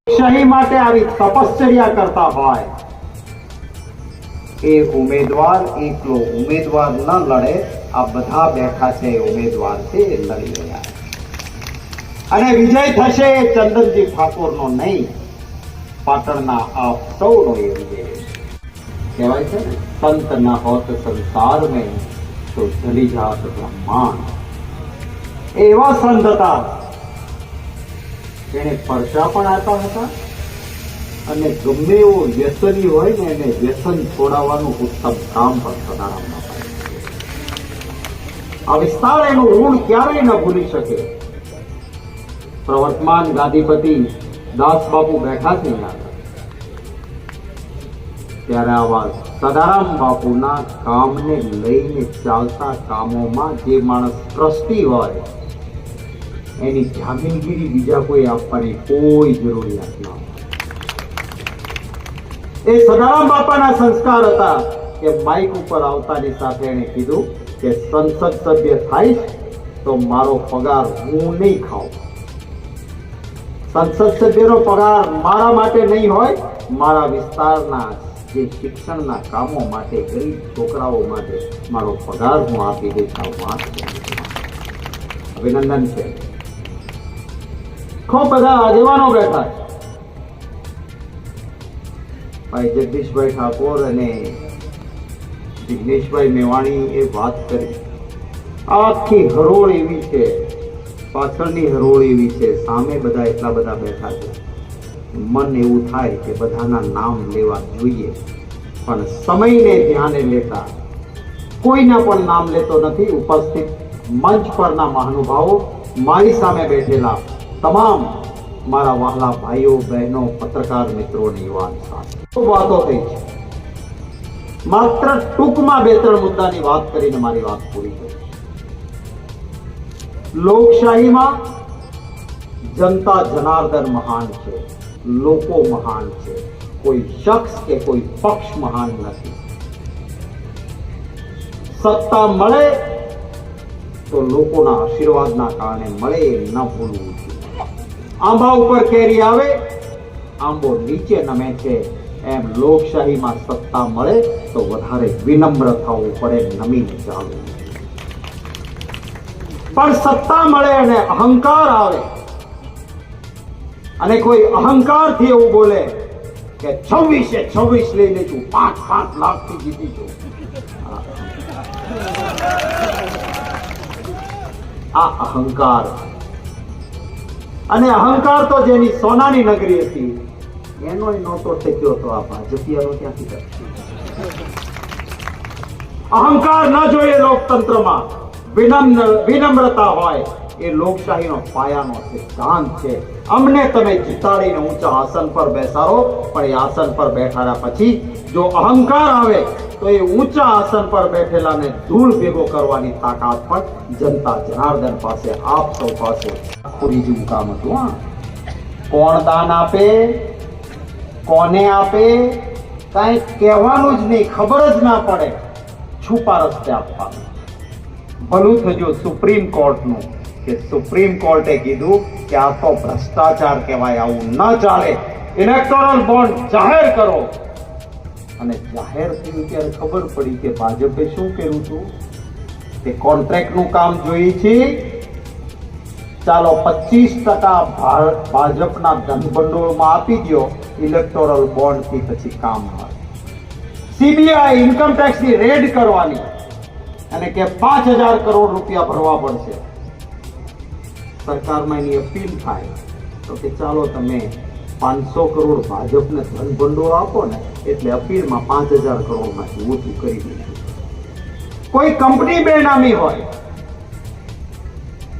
શાહી માટે આવી તપશ્ચર્યા કરતા હોય એ ઉમેદવાર એકલો ઉમેદવાર ન લડે, આ બધા બેઠા છે ઉમેદવાર છે એ લડી રહ્યા અને વિજય થશે એ ચંદનજી ઠાકોરનો નહીં, પાટણના આપ સૌનો એ વિજય કહેવાય છે ને, સંત ના હોત સંસાર મેં તો જલી જાત બ્રહ્માંડ. એવા સંત હતા એને પરચા પણ આપ્યા હતા અને ગમે એવો વ્યસની હોય ને એને વ્યસન છોડાવવાનું ઉત્તમ કામ પણ સદારામ બાપા. આ વિસ્તાર એનું ઋણ ક્યારેય ન ભૂલી શકે. પ્રવર્તમાન ગાદીપતિ દાસબાપુ બેઠા છે ત્યારે આવા સદારામ બાપુના કામને લઈને ચાલતા કામોમાં જે માણસ ટ્રસ્ટી હોય એની જામીનગીરી બીજા કોઈ આપવાની કોઈ જરૂરિયાત ન હોય. એ સદારામ બાપાના સંસ્કાર હતા કે માઇક ઉપર આવતાની સાથે એને કીધું કે સંસદ સભ્ય થાય તો મારો પગાર હું નહીં ખાઉં. સંસદ સભ્યનો પગાર મારા માટે નહીં હોય, મારા વિસ્તારના જે શિક્ષણના કામો માટે, ગરીબ છોકરાઓ માટે મારો પગાર હું આપી દઈશ. વાત અભિનંદન છે. ખૂબ બધા આગેવાનો બેઠા છે. ભાઈ જગદીશભાઈ ઠાકોર અને જિગ્નેશભાઈ મેવાણી એ વાત કરી. આખી હરોળ એવી છે, પાછળની હરોળ એવી છે, સામે બધા એટલા બધા બેઠા છે. મન એવું થાય કે બધાના નામ લેવા જોઈએ, પણ સમયને ધ્યાને લેતા કોઈના પણ નામ લેતો નથી. ઉપસ્થિત મંચ પરના મહાનુભાવો, મારી સામે બેઠેલા તમામ મારા વહાલા ભાઈઓ બહેનો, પત્રકાર મિત્રોની યુવાન સાથે ખૂબ વાતો થઈ છે. માત્ર ટૂંકમાં બે ત્રણ મુદ્દાની વાત કરીને મારી વાત પૂરી કરી. લોકશાહીમાં જનતા જનાર્દન મહાન છે, લોકો મહાન છે, કોઈ શખ્સ કે કોઈ પક્ષ મહાન નથી. સત્તા મળે તો લોકોના આશીર્વાદના કારણે મળે, ન ભૂલવું. આંબા ઉપર કેરી આવે, આંબો નીચે નમે છે, એમ લોકશાહીમાં સત્તા મળે તો વધારે વિનમ્ર થવું પડે, નમીને ચાલવું. પણ સત્તા મળે અને અહંકાર આવે અને કોઈ અહંકારથી એવું બોલે કે 26 લઈ લેજો, 5-7 લાખથી જીતી છું, આ અહંકાર. અને અહંકાર તો જેની સોનાની નગરી હતી એનો નહોતો ટેક્યો તો આ ભાજપિયાનો ક્યાંથી કરે? અહંકાર ન જોઈએ લોકતંત્રમાં, વિનમ્રતા હોય એ લોકશાહીનો પાયાનો સિદ્ધાંત છે. અમને તમે જીતાડીને ઊંચા આસન પર બેસાડો, પણ એ આસન પર બેઠાડ્યા પછી જો અહંકાર આવે તો એ ઊંચા આસન પર બેઠેલાને ધૂળ ભેગો કરવાની તાકાત પણ જનતા જનાર્દન પાસે, આપ સૌ પાસે પૂરી જેવું કામ હતું. કોણ દાન આપે, કોને આપે, કઈ કહેવાનું જ નહીં, ખબર જ ના પડે, છુપા રસ્તે આપવાનું. ભલું થયું સુપ્રીમ કોર્ટનું કે સુપ્રીમ કોર્ટે કીધું કે આ તો ભ્રષ્ટાચાર કહેવાય, આવું ન ચાલે, ઇલેક્ટોરલ બોન્ડ જાહેર કરો. અને જાહેર થયું ત્યારે ખબર પડી કે ભાજપે શું કર્યું હતું કે કોન્ટ્રાક્ટનું કામ જોઈએ છે, ચાલો 25% ભાજપના ધનભંડોળમાં આપી દો, ઇલેક્ટોરલ બોન્ડથી પછી કામ મળે. સીબીઆઈ ઇન્કમ ટેક્સની રેડ કરવાની અને કે 5,000 કરોડ રૂપિયા ભરવા પડશે. સરકારમાં એની અપીલ થાય તો કે ચાલો તમે 500 કરોડ ભાજપને ધન ભંડોળ આપો ને, એટલે અપીલમાં 5,000 કરોડમાંથી ઓછું કરી દીધું. કોઈ કંપની બેનામી હોય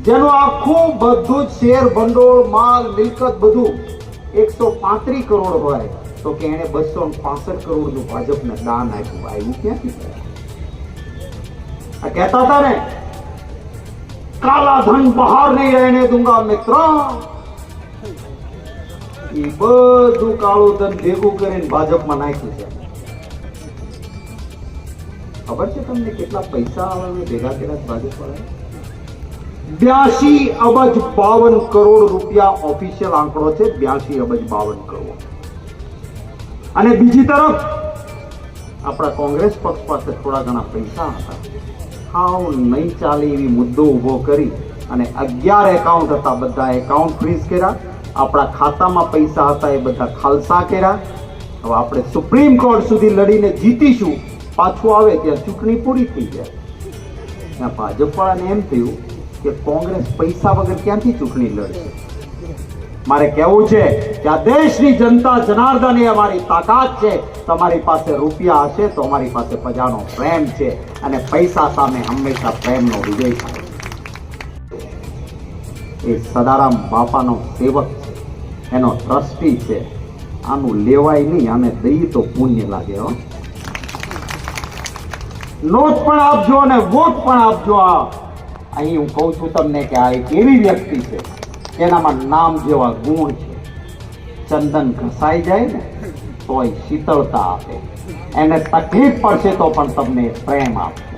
જેનું આખું બધું જ શેર ભંડોળ, માલ, મિલકત બધું 135 કરોડ હોય તો કે એને 265 કરોડનું ભાજપને દાન આપ્યું. આવ્યું ક્યાંથી? આ કહેતા હતા ને, કાલા ધન બહાર નહીં રહેને દૂંગા મિત્ર. એ બધું કાળું ધન ભેગું કરીને ભાજપમાં નાખ્યું છે. ખબર છે તમને કેટલા પૈસા આવે ભેગા કર્યા ભાજપ વાળા? 82 અબજ 52 કરોડ રૂપિયા ઓફિશિયલ આંકડો છે, 82 અબજ 52 કરોડ. અને બીજી તરફ આપણા કોંગ્રેસ પક્ષ પાસે થોડા ઘણા પૈસા હતા, હાવ નહીં ચાલે એવી મુદ્દો ઊભો કરી અને 11 એકાઉન્ટ હતા, બધા એકાઉન્ટ ફ્રીઝ કર્યા. આપણા ખાતામાં પૈસા હતા એ બધા ખાલસા કર્યા. હવે આપણે સુપ્રીમ કોર્ટ સુધી લડીને જીતીશું, પાછું આવે ત્યાં ચૂંટણી પૂરી થઈ જાય. ત્યાં ભાજપવાળાને એમ થયું કે કોંગ્રેસ પૈસા વગર ક્યાંથી ચૂંટણી લડશે. મારે કહેવું છે કે આ દેશની જનતા જનાર્દન એ અમારી તાકાત છે. તમારી પાસે રૂપિયા હશે તો અમારી પાસે પ્રજાનો પ્રેમ છે, અને પૈસા સામે હંમેશા પ્રેમનો વિજય થાય. એ સદારામ બાપાનો સેવક છે, એનો ટ્રસ્ટી છે. આનું લેવાય નહીં, આને દઈએ તો પુણ્ય લાગે. હો, નોટ પણ આપજો અને વોટ પણ આપજો. અહીં હું કહું છું તમને કે આ એક એવી વ્યક્તિ છે એનામાં નામ જેવા ગુણ છે. ચંદન ઘસાઈ જાય ને તોય શીતળતા આપે, એને તકલીફ પડશે તો પણ તમને પ્રેમ આપશે.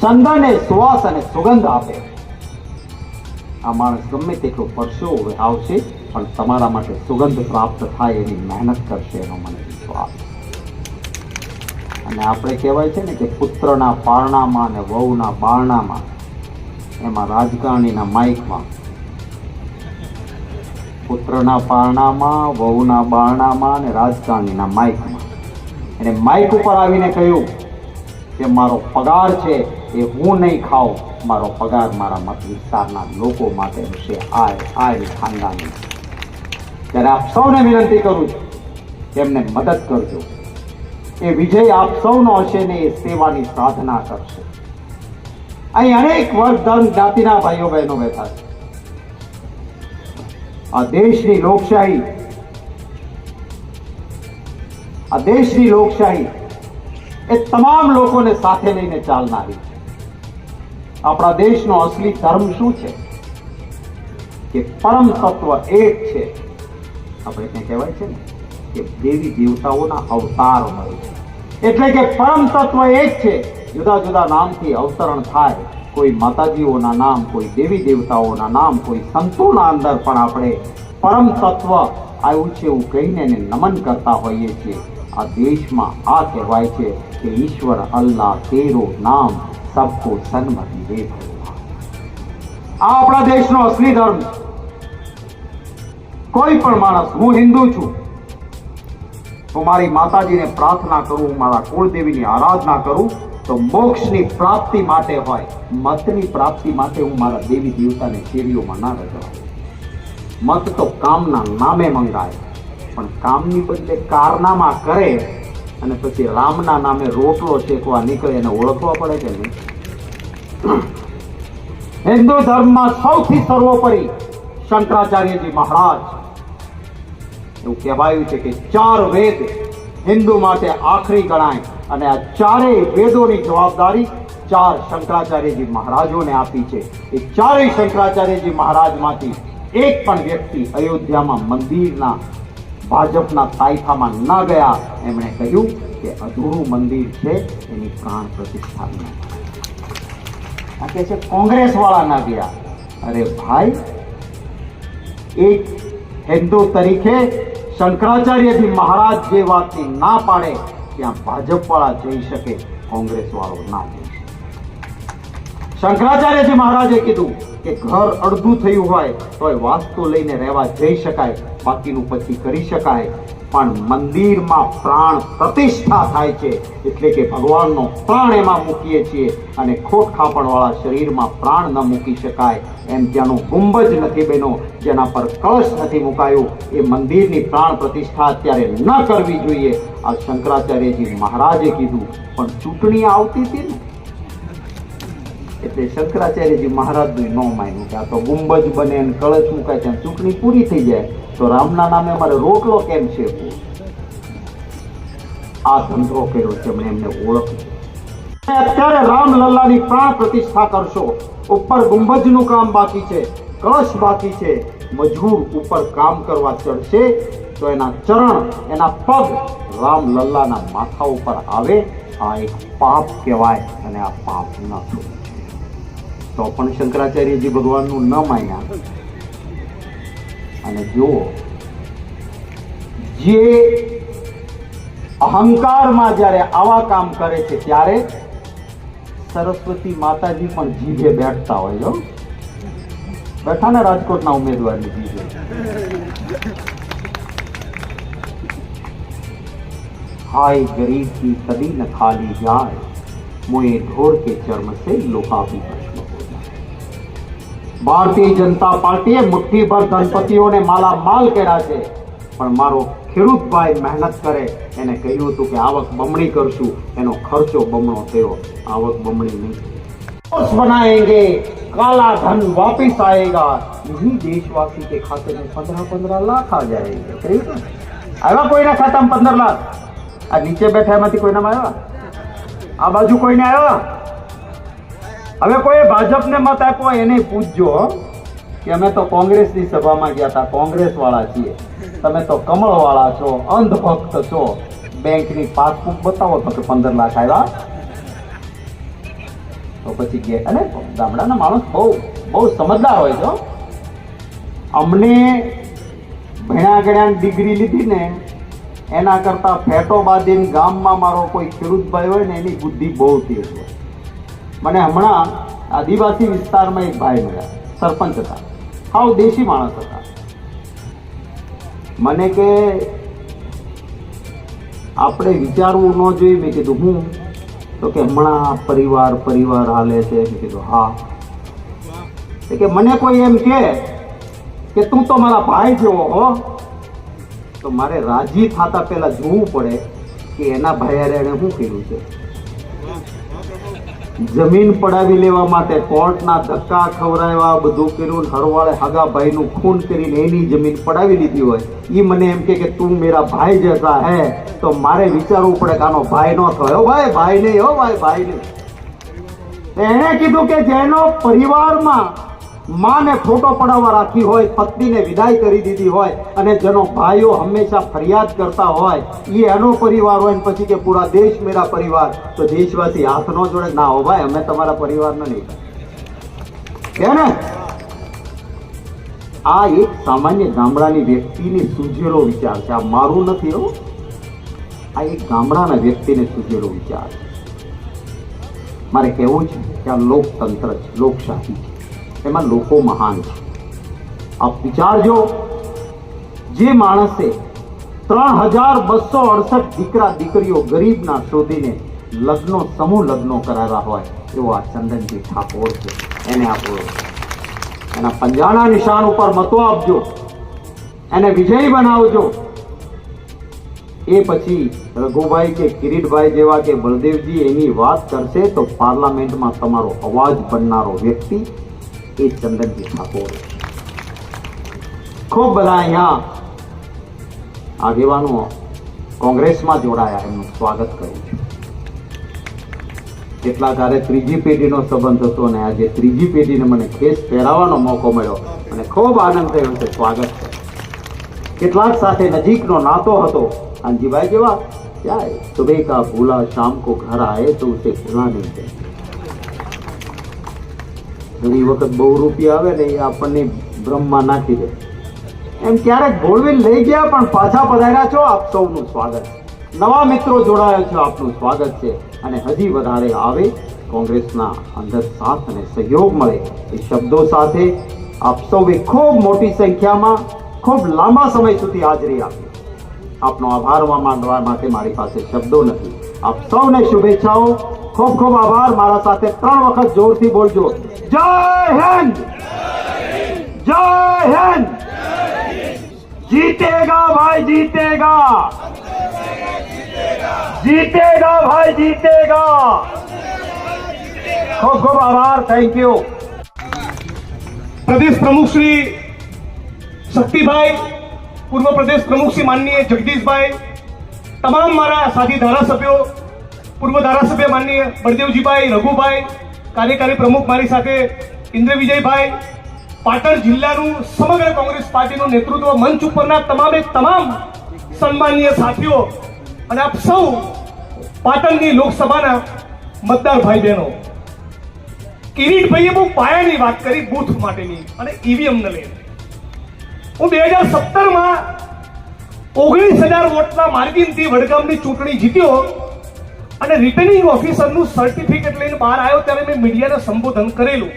ચંદન એ સુવાસ અને સુગંધ આપે. આ માણસ ગમે તેટલો પરસો આવશે પણ તમારા માટે સુગંધ પ્રાપ્ત થાય એની મહેનત કરશે, એનો મને વિશ્વાસ. અને આપણે કહેવાય છે ને કે પુત્રના પારણામાં અને વહુના બારણામાં, એમાં રાજકારણીના માઇકમાં, પુત્રના પારણામાં, વહુના બારણામાં અને રાજકારણીના માઇકમાં, અને માઇક ઉપર આવીને કહ્યું કે મારો પગાર છે એ હું નહીં ખાઉં, મારો પગાર મારા મત વિસ્તારના લોકો માટે હશે. આ ખાનદાની. ત્યારે આપ સૌને વિનંતી કરું છું કે એમને મદદ કરજો. એ વિજય આપ સૌનો હશે ને એ સેવાની સાધના કરશે. અહીં અનેક વર્ગ ધર્મ જ્ઞાતિના ભાઈઓ બહેનો બેઠા છે. આ દેશની લોકશાહી એ તમામ લોકોને સાથે લઈને ચાલનારી છે. આપણા દેશનો અસલી ધર્મ શું છે કે પરમ તત્વ એક છે. આપણે ત્યાં કહેવાય છે ને કે દેવી દેવતાઓના અવતાર હોય છે, એટલે કે પરમ તત્વ એક છે. જુદા જુદા નામથી અવતરણ થાય, કોઈ માતાજીઓના નામ, કોઈ દેવી દેવતાઓના નામ, કોઈ સંતોના અંદર પણ આપણે પરમ તત્વ આવ્યું છે એવું કહીને એને નમન કરતા હોઈએ છીએ. આ દેશમાં આ કહેવાય છે કે ઈશ્વર અલ્લાહ તેરો નામ સબકો સન્મતિ દે ભગવાન. આ આપણા દેશનો અસલી ધર્મ છે. કોઈ પણ માણસ, હું હિન્દુ છું, હું મારી માતાજીને પ્રાર્થના કરું, હું મારા કુળદેવીની આરાધના કરું તો મોક્ષની પ્રાપ્તિ માટે હોય, મતની પ્રાપ્તિ માટે હું મારા દેવી દેવતાને શેરીઓમાં ના રજવાઉં. મત તો કામના નામે મંગાય, પણ કામની બદલે કારનામા કરે અને પછી રામના નામે રોટલો શેકવા નીકળે, એને ઓળખવા પડે કે નહીં? હિન્દુ ધર્મમાં સૌથી સર્વોપરી શંકરાચાર્યજી મહારાજ. એવું કહેવાયું છે કે 4 વેદ હિન્દુ માટે આખરી ગણાય, અને આ 4 વેદોની જવાબદારી 4 શંકરાચાર્યજી મહારાજોને આપી છે. એ 4 શંકરાચાર્યજી મહારાજમાંથી એક પણ વ્યક્તિ અયોધ્યામાં મંદિરના ભાજપના તાઇફામાં ન ગયા. એમણે કહ્યું કે અધૂરું મંદિર છે, એની પ્રાણ પ્રતિષ્ઠા ન થાય. આ કહે છે કોંગ્રેસ વાળા ના ગયા. અરે ભાઈ, એક હિન્દુ તરીકે શંકરાચાર્યજી મહારાજ જે વાતની ના પાડે ત્યાં ભાજપ વાળા જઈ શકે, કોંગ્રેસ વાળો ના જઈ શકે. શંકરાચાર્યજી મહારાજે કીધું કે ઘર અડધું થયું હોય તો વાસ્તુ લઈને રહેવા જઈ શકાય, બાકીનું પછી કરી શકાય, પણ મંદિરમાં પ્રાણ પ્રતિષ્ઠા થાય છે, એટલે કે ભગવાનનો પ્રાણ એમાં મૂકીએ છીએ, અને ખોટ ખાપણવાળા શરીરમાં પ્રાણ ન મૂકી શકાય. એમ ત્યાંનો ગુંબજ નથી બન્યો, જેના પર કળશ નથી મુકાયો, એ મંદિરની પ્રાણ પ્રતિષ્ઠા અત્યારે ન કરવી જોઈએ. આ શંકરાચાર્યજી મહારાજે કીધું. પણ ચૂંટણી આવતી હતી ને, એટલે શંકરાચાર્યજી મહારાજનું ન માન્યું કે આ તો ગુંબજ બને અને કળશ મુકાય ત્યાં ચૂંટણી પૂરી થઈ જાય, તો રામના નામે અમારે રોટલો કેમ છે? આ ધંધો કર્યો છે, એમને ઓળખ્યું. અત્યારે રામલલ્લાની પ્રાણ પ્રતિષ્ઠા કરશો, ઉપર ગુંબજનું કામ બાકી છે, કળશ બાકી છે, મજૂર ઉપર કામ કરવા ચડશે તો એના ચરણ, એના પગ રામલલ્લાના માથા ઉપર આવે. આ એક પાપ કહેવાય, અને આ પાપ ન થવું. તો પણ શંકરાચાર્યજી ભગવાનનું ન માન્યા. અને જુઓ, જે અહંકારમાં જ્યારે આવા કામ કરે છે ત્યારે સરસ્વતી માતાજી પણ જીભે બેઠતા હોય. જો બેઠા ને રાજકોટના ઉમેદવારની જીભે. हाय गरीब की कदी न खाली जाए, मोए ढोर के चर्म से लोहाभी भस्म हो जाए. ભારતીય જનતા પાર્ટીએ મુઠ્ઠીભર ધનપતિઓને માલામાલ કર્યા છે, પણ મારો ખેડૂતભાઈ મહેનત કરે એને કહ્યું હતું કે આવક બમણી કરશું, એનો ખર્ચો બમણો થયો, આવક બમણી નહીં. बनाएंगे, काला धन वापिस आएगा, यही देशवासी के खाते में 15-15 लाख आ जाएंगे. આવ્યા કોઈના ખાતામાં 15 લાખ? આ નીચે બેઠા એમાંથી કોઈનામાં આવ્યા? આ બાજુ કોઈને આવ્યા? હવે કોઈ ભાજપને મત આપ્યો એને પૂછજો કે અમે તો કોંગ્રેસની સભામાં ગયા હતા, કોંગ્રેસ વાળા છીએ, તમે તો કમળ વાળા છો, અંધભક્ત છો, બેંકની પાસબુક બતાવો તો કે 15 લાખ આવ્યા. તો પછી કે અને ગામડાના માણસ બહુ સમજદાર હોય છે. અમને ભણ્યા ગણ્યા ડિગ્રી લીધી ને એના કરતા ફેટો બાંધીને ગામમાં મારો કોઈ ખેડૂતભાઈ હોય ને એની બુદ્ધિ બહુ તેજ હોય. મને હમણાં આદિવાસી વિસ્તારમાં એક ભાઈ મળ્યા, સરપંચ હતા, હાવ દેશી માણસ હતા. મને કે આપણે વિચારવું ન જોઈએ. મેં કીધું હું? તો કે હમણાં પરિવાર હાલે છે. મેં કીધું હા. કે મને કોઈ એમ કે તું તો મારા ભાઈ જેવો હો, તો મારે રાજી થતા પહેલા જોવું પડે કે એના ભાઈ એને શું કર્યું છે. જમીન પડાવી લેવા માટે કોર્ટના ધક્કા ખવડાવ્યા, બધું કર્યું, હરવાળે હગા ભાઈનું ખૂન કરીને એની જમીન પડાવી લીધી હોય, એ મને એમ કે તું મેરા ભાઈ જૈસા હે, તો મારે વિચારવું પડે કે આનો ભાઈ નો થયો. ભાઈ નહીં હો, ભાઈ નહીં. એણે કીધું કે જેનો પરિવારમાં માને ફોટો પડાવવા રાખી હોય, પત્નીને વિદાય કરી દીધી હોય, અને જેનો ભાઈઓ હંમેશા ફરિયાદ કરતા હોય, એ એનો પરિવાર હોય, ને પછી કે પૂરા દેશ મેરા પરિવાર, તો દેશવાસી હાથ નો જોડે ના હો ભાઈ, અમે તમારા પરિવારનો નહીં કે ને. આ એક સામાન્ય ગામડાની વ્યક્તિને સૂઝેલો વિચાર છે. આ મારું નથી હો, આ એક ગામડાના વ્યક્તિને સૂઝેલો વિચાર છે. મારે કહેવું છે કે આ લોકતંત્ર છે, લોકશાહી છે, એમાં લોકો મહાન છે. આપ વિચારજો, જે માણસે 3268 દીકરા દીકરીઓ ગરીબના શોધીને સમૂહ લગ્નો કરાવ્યા હોય એવો આ ચંદનજી ઠાકોર છે. એને આપો, એના પંજાના નિશાન ઉપર મતો આપજો, એને વિજયી બનાવજો. એ પછી રઘુભાઈ કે કિરીટભાઈ જેવા કે બળદેવજી એની વાત કરશે તો પાર્લામેન્ટમાં તમારો અવાજ બનનારો વ્યક્તિ એ ચંદનજી ઠાકોર. ખૂબ બધા અહીંયા આગેવાનો કોંગ્રેસમાં જોડાયા, એમનું સ્વાગત કરું છું. કેટલાક આરે ત્રીજી પેઢીનો સંબંધ હતો અને આજે ત્રીજી પેઢીને મને ખેસ પહેરાવવાનો મોકો મળ્યો અને ખૂબ આનંદ થયો છે. સ્વાગત છે. કેટલાક સાથે નજીકનો નાતો હતો. કાનજીભાઈ કેવા ક્યાં સુબહ કા ભૂલા શામ કો ઘર આए તો ઉસે ભૂલા નહીં છે. ઘણી વખત બહુ રૂપિયા આવે ને એ આપણને બ્રહ્મમાં નાખી દે એમ ક્યારેક ભોળવીને લઈ ગયા પણ પાછા પધાર્યા છો. આપ સૌનું સ્વાગત. નવા મિત્રો જોડાયા છો, આપનું સ્વાગત છે. અને હજી વધારે આવે, કોંગ્રેસના અંદર સાથ અને સહયોગ મળે એ શબ્દો સાથે આપ સૌએ ખૂબ મોટી સંખ્યામાં ખૂબ લાંબા સમય સુધી હાજરી આપી. આપનો આભાર માનવા માટે મારી પાસે શબ્દો નથી. આપ સૌને શુભેચ્છાઓ. ખૂબ ખૂબ આભાર. મારા સાથે 3 વખત જોરથી બોલજો. જય હિન્દ, જય હિન્દ. जीतेगा भाई जीतेगा, जीतेगा भाई जीतेगा. खूब खूब आभार. Thank you. प्रदेश प्रमुख श्री शक्तिभाई, पूर्व प्रदेश प्रमुख श्री माननीय जगदीशभाई, તમામ મારા સાથી ધારાસભ્યો, પૂર્વ ધારાસભ્ય માનનીય બળદેવજીભાઈ, રઘુભાઈ, કાર્યકારી પ્રમુખ મારી સાથે ઇન્દ્ર વિજયભાઈ, પાટણ જિલ્લાનું સમગ્ર કોંગ્રેસ પાર્ટીનું નેતૃત્વ, મંચ ઉપરના તમામ સન્માનીય સાથીઓ અને આપ સૌ પાટણની લોકસભાના મતદાર ભાઈ બહેનો, કિરીટભાઈએ બહુ પાયાની વાત કરી બૂથ માટેની અને ઈવીએમ ને લઈને. હું 2017માં 19,000 વોટના માર્જિનથી વડગામની ચૂંટણી જીત્યો અને રિટર્નિંગ ઓફિસરનું સર્ટિફિકેટ લઈને બહાર આવ્યો ત્યારે મેં મીડિયાને સંબોધન કરેલું.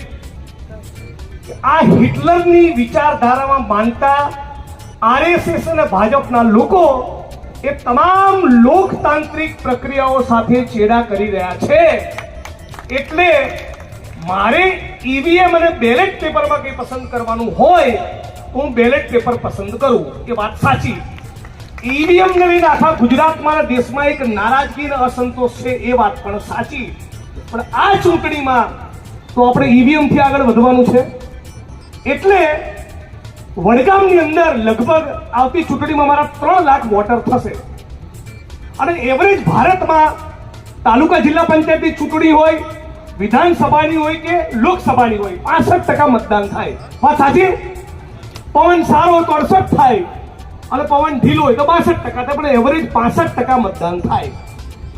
આ હિટલરની વિચારધારામાં માનતા આરએસએસ અને ભાજપના લોકો એ તમામ લોકતાંત્રિક પ્રક્રિયાઓ સાથે ચેડા કરી રહ્યા છે. એટલે મારે ઈવીએમ અને બેલેટ પેપરમાં કંઈ પસંદ કરવાનું હોય હું બેલેટ પેપર પસંદ કરું. એ વાત સાચી. ઈવીએમ ને લઈને આખા ગુજરાતમાં અને દેશમાં એક નારાજગી અને અસંતોષ છે, એ વાત પણ સાચી. પણ આ ચૂંટણીમાં તો આપણે ઈવીએમ થી આગળ વધવાનું છે. એટલે વડગામની અંદર લગભગ આવતી ચૂંટણીમાં મારા 3 લાખ વોટર થશે. અને એવરેજ ભારતમાં તાલુકા જિલ્લા પંચાયતની ચૂંટણી હોય, વિધાનસભાની હોય કે લોકસભાની હોય, 65% મતદાન થાય. વાત સાચી? પવન સારો હોય તો 68 થાય અને પવન ઢીલો હોય તો 62% થાય, પણ એવરેજ 65% મતદાન થાય.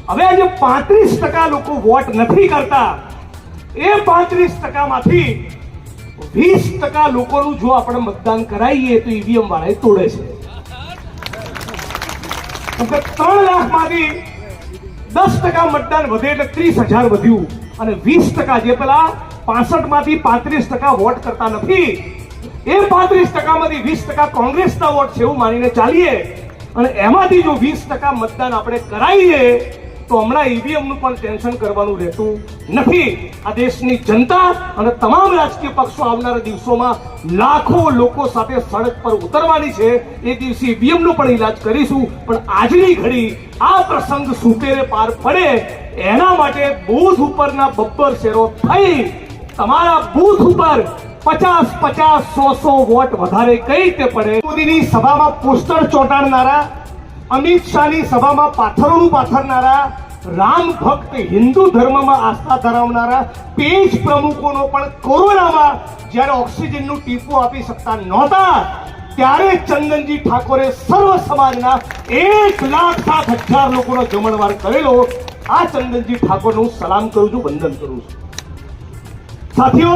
હવે આજે 35% લોકો વોટ નથી કરતા. એ 35%માંથી 20% લોકોનું જો આપણે મતદાન કરાવીએ તો ઈવીએમ વાળા તોડે છે. 3 લાખમાંથી 10% મતદાન વધે એટલે 30,000 વધ્યું અને 20% જે પેલા 65માંથી 35% વોટ કરતા નથી, એ 35%માંથી 20% કોંગ્રેસના વોટ છે એવું માનીને ચાલીએ અને એમાંથી જો 20% મતદાન આપણે કરાવીએ તો હમણાં ઈવીએમનું પણ ટેન્શન કરવાનું રહેતું નથી. આ દેશની જનતા અને તમામ રાજકીય પક્ષો આવનારા દિવસોમાં લાખો લોકો સાથે સડક પર ઉતરવાની છે. એ દિવસે ઈવીએમનો પણ ઈલાજ કરીશું. પણ આજની ઘડી આ પ્રસંગ સુપેરે પાર પડે એના માટે બૂથ ઉપરના બબ્બર શેરો થઈ તમારા બૂથ ઉપર 50-50, 100-100 વોટ વધારે કઈ રીતે પડે. મોદીની સભામાં પોસ્ટર ચોંટાડનારા, અમિત શાહની સભામાં પાથરોનું પાથરનારા, રામ ભક્ત હિન્દુ ધર્મમાં આસ્થા ધરાવનારા પેજ પ્રમુખોનો પણ કોરોનામાં જ્યારે ઓક્સિજનનું ટીપું આપી શકતા નહોતા ત્યારે ચંદનજી ઠાકોરે સર્વ સમાજના 1,07,000 લોકોનો જમણવાર કરેલો. આ ચંદનજી ઠાકોરનું સલામ કરું છું, વંદન કરું છું. સાથીઓ,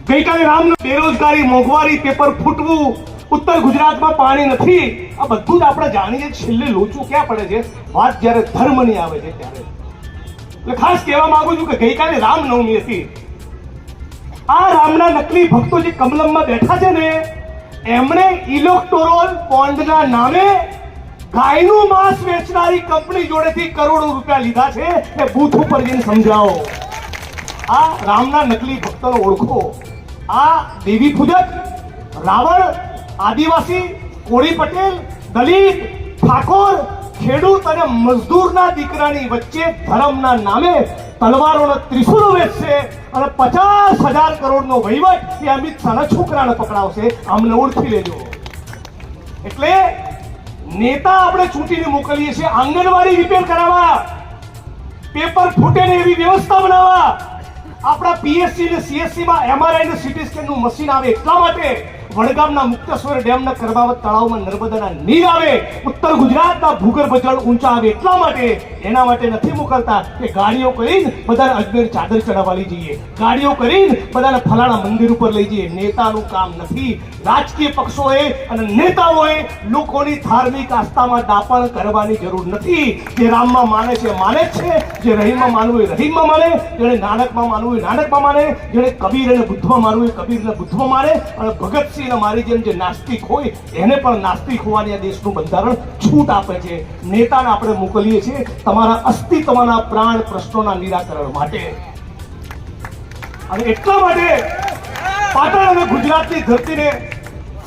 ગઈકાલે રામનો બેરોજગારી, મોંઘવારી, પેપર ફૂટવું, ઉત્તર ગુજરાતમાં પાણી નથી, આ બધું જ આપણે જાણીએ. છેલ્લે લોચો ક્યાં પડે છે? વાત જ્યારે ધર્મની આવે છે ત્યારે. એટલે ખાસ કહેવા માંગુ છું કે ગઈકાલે રામનવમી હતી. આ રામના નકલી ભક્તો જે કમલમમાં બેઠા છે ને, એમણે ઇલેક્ટોરલ બોન્ડના નામે ગાયનું માંસ વેચનારી કંપની જોડેથી કરોડો રૂપિયા લીધા છે. એ બૂથ ઉપર જઈને સમજાવો. આ રામના નકલી ભક્તોને ઓળખો. આ દેવી પૂજક, રાવણ, આદિવાસી, કોળી પટેલ, દલિત, ઠાકોર, ખેડૂત અને મજદૂરના દીકરાની વચ્ચે ધર્મના નામે તલવારોનો ત્રિશુલો વેચશે અને 50,000 કરોડનો વહીવટ એ અમિત શાહના છોકરાને પકડાવશે. અમને ઓળખી લેજો. એટલે નેતા આપણે ચૂંટીને મોકલીએ છીએ આંગણવાડી રિપેર કરાવવા, પેપર ફૂટે ને એવી વ્યવસ્થા બનાવવા, આપણા પીએસસી ને સીએસસી માં એમઆરઆઈ ને સીટી સ્કેન નું મશીન આવે એટલા માટે, વડગામના મુક્તેશ્વર ડેમના કર્માવત તળાવમાં નર્મદાના નીર આવે, ઉત્તર ગુજરાતના ભૂગર્ભ જળ ઊંચા આવે એટલા માટે. એના માટે નથી મોકલતા કે ગાડીઓ કરીને બધાને અજમેર ચાદર ચડાવવા લઈ જઈએ, ગાડીઓ કરીને બધાને ફલાણા મંદિર ઉપર લઈ જઈએ. નેતાનું કામ નથી. રાજકીય પક્ષોએ અને નેતાઓએ લોકોની ધાર્મિક આસ્થામાં દાપણ કરવાની જરૂર નથી. જે રામમાં માને છે માને જ છે, જે રહીમમાં માનવું હોય રહીમમાં માને, જેને નાનકમાં માનવું હોય નાનકમાં માને, જેને કબીર અને બુદ્ધમાં માનવું હોય કબીર અને બુદ્ધમાં માને. અને ભગતસિંહ મારી જેમ જે નાસ્તિક હોય એને પણ નાસ્તિક હોવાની આ દેશનું બંધારણ છૂટ આપે છે. નેતાને આપણે મોકલીએ છીએ તમારા અસ્તિત્વના પ્રાણ પ્રશ્નોના નિરાકરણ માટે. અને એટલા માટે પાટણ અને ગુજરાતની ધરતીને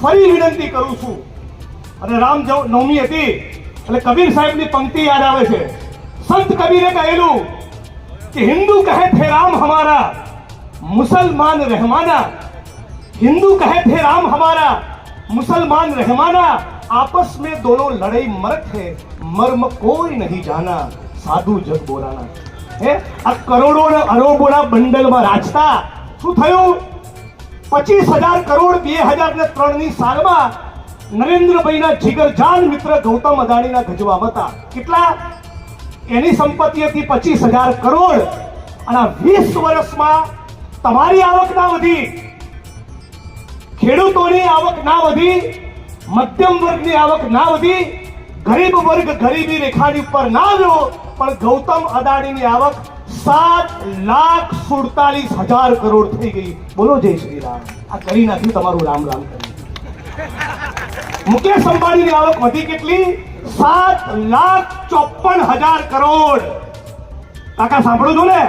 ફરી વિનંતી કરું છું. અને રામનવમી હતી એટલે કબીર સાહેબની પંક્તિ યાદ આવે છે. સંત કબીરે કહેલું કે હિન્દુ કહે થે રામ હમારા, મુસલમાન રહેમાના. हिंदू कहे थे राम हमारा, मुसलमान रहमाना. आपस में दोनों लड़ाई मरत है, मर्म कोई नहीं जाना. साधु जग बोलाना. હે આ કરોડો ને અરબોના બંડલમાં રાજતા શું થયું? 25,000 કરોડ 2003 ની સાલમાં નરેન્દ્રભાઈના જીગરજાન મિત્ર ગૌતમ અદાણીના ગજવામાં હતા. કેટલા? એની સંપત્તિ હતી 25,000 કરોડ. અને 20 વર્ષમાં તમારી આવક ના વધી, ખેડૂતોની આવક ના વધી, મધ્યમ વર્ગની આવક ના વધી, ગરીબ વર્ગ ગરીબી રેખાની ઉપર ના આવ્યો, પણ ગૌતમ અદાણીની આવક 7,47,000 કરોડ થઈ ગઈ. બોલો જય શ્રી રામ. આ કરી નાખ્યું તમારું રામ રામ કરી. મુકેશ અંબાણીની આવક વધી કેટલી? 7,54,000 કરોડ. કાકા સાંભળો છો ને?